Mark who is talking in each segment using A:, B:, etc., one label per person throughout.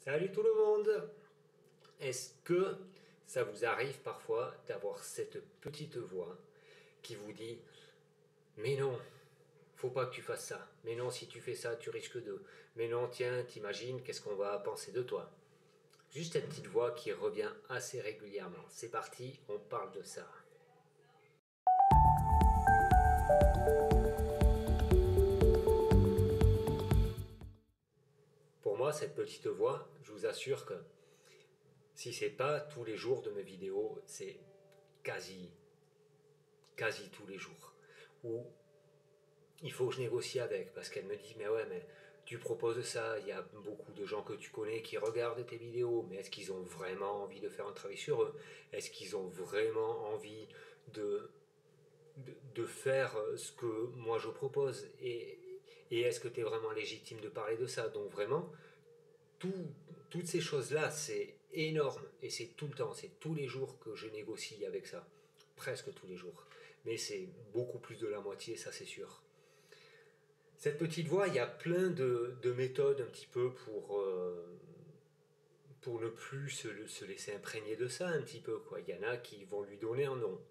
A: Salut tout le monde! Est-ce que ça vous arrive parfois d'avoir cette petite voix qui vous dit mais non, faut pas que tu fasses ça, mais non, si tu fais ça, tu risques de, mais non, tiens, t'imagines, qu'est-ce qu'on va penser de toi? Juste cette petite voix qui revient assez régulièrement. C'est parti, on parle de ça. Pour moi, cette petite voix, je vous assure que si c'est pas tous les jours de mes vidéos, c'est quasi tous les jours. Où il faut que je négocie avec, parce qu'elle me dit mais ouais, mais tu proposes ça, il y a beaucoup de gens que tu connais qui regardent tes vidéos, mais est-ce qu'ils ont vraiment envie de faire un travail sur eux? Est-ce qu'ils ont vraiment envie de faire ce que moi je propose? Et est-ce que tu es vraiment légitime de parler de ça? Donc vraiment, toutes ces choses-là, c'est énorme, et c'est tout le temps, c'est tous les jours que je négocie avec ça, presque tous les jours, mais c'est beaucoup plus de la moitié, ça c'est sûr. Cette petite voix, il y a plein de méthodes un petit peu pour ne plus se laisser imprégner de ça un petit peu, quoi. Il y en a qui vont lui donner un nom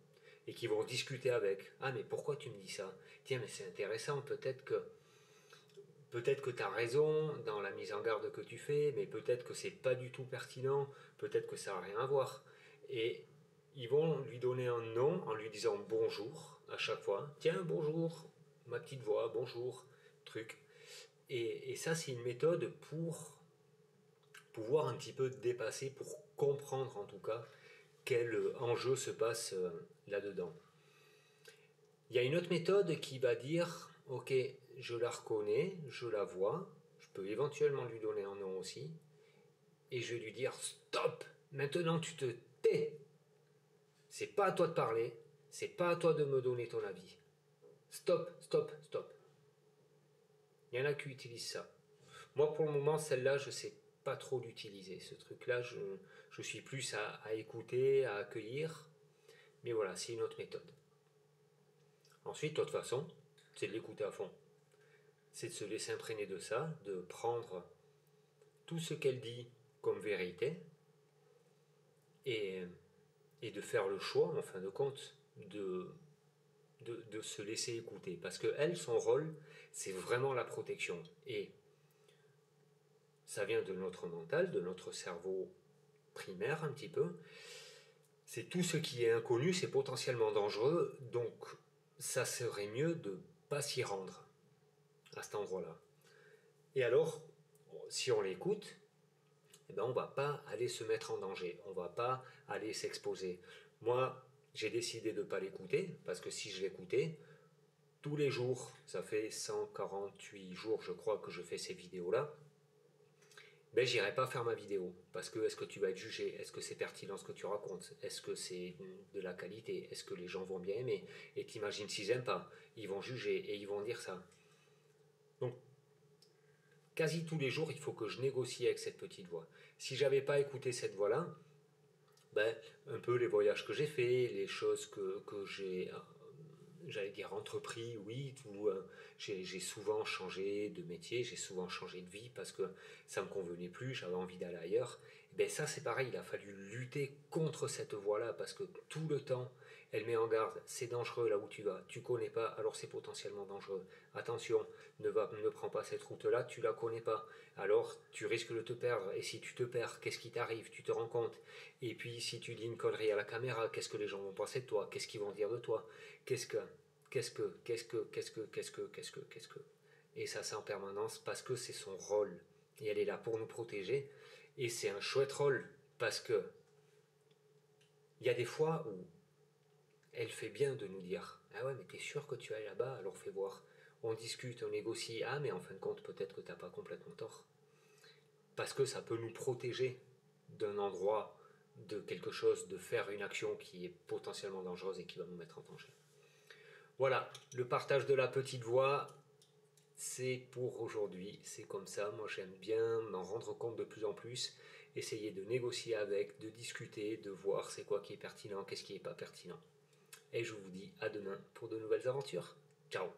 A: et qui vont discuter avec. Ah mais pourquoi tu me dis ça? Tiens mais c'est intéressant, peut-être que tu as raison dans la mise en garde que tu fais, mais peut-être que c'est pas du tout pertinent, peut-être que ça n'a rien à voir. Et ils vont lui donner un nom en lui disant bonjour à chaque fois. Tiens, bonjour, ma petite voix, bonjour, truc. Et ça, c'est une méthode pour pouvoir un petit peu dépasser, pour comprendre en tout cas quel enjeu se passe là-dedans. Il y a une autre méthode qui va dire, ok, je la reconnais, je la vois, je peux éventuellement lui donner un nom aussi, et je vais lui dire, stop, maintenant tu te tais. C'est pas à toi de parler, c'est pas à toi de me donner ton avis. Stop, stop, stop. Il y en a qui utilisent ça. Moi, pour le moment, celle-là, je sais pas trop l'utiliser. Ce truc-là, je suis plus à écouter, à accueillir. Mais voilà, c'est une autre méthode. Ensuite, de toute façon, c'est de l'écouter à fond. C'est de se laisser imprégner de ça, de prendre tout ce qu'elle dit comme vérité et, et de faire le choix, en fin de compte, de se laisser écouter. Parce que elle, son rôle, c'est vraiment la protection. Et ça vient de notre mental, de notre cerveau primaire un petit peu. C'est tout ce qui est inconnu, c'est potentiellement dangereux, donc ça serait mieux de ne pas s'y rendre à cet endroit-là. Et alors, si on l'écoute, eh ben on ne va pas aller se mettre en danger, on ne va pas aller s'exposer. Moi, j'ai décidé de ne pas l'écouter, parce que si je l'écoutais, tous les jours, ça fait 148 jours je crois que je fais ces vidéos-là, ben j'irai pas faire ma vidéo, parce que est-ce que tu vas être jugé, est-ce que c'est pertinent ce que tu racontes, est-ce que c'est de la qualité, est-ce que les gens vont bien aimer, et t'imagines s'ils n'aiment pas, ils vont juger et ils vont dire ça. Donc quasi tous les jours il faut que je négocie avec cette petite voix. Si j'avais pas écouté cette voix-là, ben, un peu les voyages que j'ai faits, les choses que j'ai j'allais dire entrepris, oui, j'ai souvent changé de métier, j'ai souvent changé de vie parce que ça me convenait plus, j'avais envie d'aller ailleurs. Et ben ça c'est pareil, il a fallu lutter contre cette voie-là parce que tout le temps, elle met en garde, c'est dangereux là où tu vas, tu connais pas, alors c'est potentiellement dangereux. Attention, ne prends pas cette route-là, tu la connais pas, alors tu risques de te perdre. Et si tu te perds, qu'est-ce qui t'arrive? Tu te rends compte. Et puis si tu dis une connerie à la caméra, qu'est-ce que les gens vont penser de toi? Qu'est-ce qu'ils vont dire de toi? Qu'est-ce que et ça c'est en permanence parce que c'est son rôle et elle est là pour nous protéger et c'est un chouette rôle parce que il y a des fois où elle fait bien de nous dire ah ouais mais t'es sûr que tu es là-bas, alors fais voir, on discute, on négocie, ah mais en fin de compte peut-être que t'as pas complètement tort, parce que ça peut nous protéger d'un endroit, de quelque chose, de faire une action qui est potentiellement dangereuse et qui va nous mettre en danger. Voilà, le partage de la petite voix, c'est pour aujourd'hui, c'est comme ça. Moi j'aime bien m'en rendre compte de plus en plus, essayer de négocier avec, de discuter, de voir c'est quoi qui est pertinent, qu'est-ce qui n'est pas pertinent. Et je vous dis à demain pour de nouvelles aventures. Ciao!